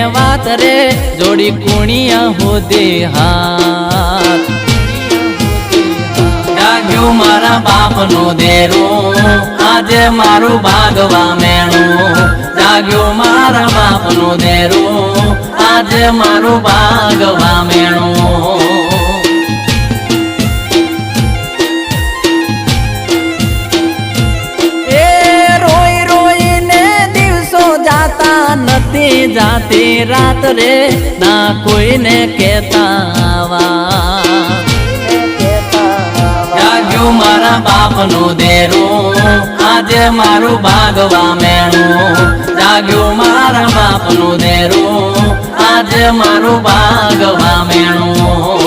વાત રે જોડી કુણિયા હોદે હાથ જાગ્યું મારા બાપનો દેરો આજે મારું ભાગવા મેણું જાગ્યું મારા બાપનો દેરો આજે મારું ભાગવા મેણું નથી જાતી રાત રે ના કોઈને કહેતા જાગ્યું મારા બાપનો દેરો આજે મારું ભાગવા મેણું જાગ્યું મારા બાપનો દેરો આજે મારું ભાગવા મેણું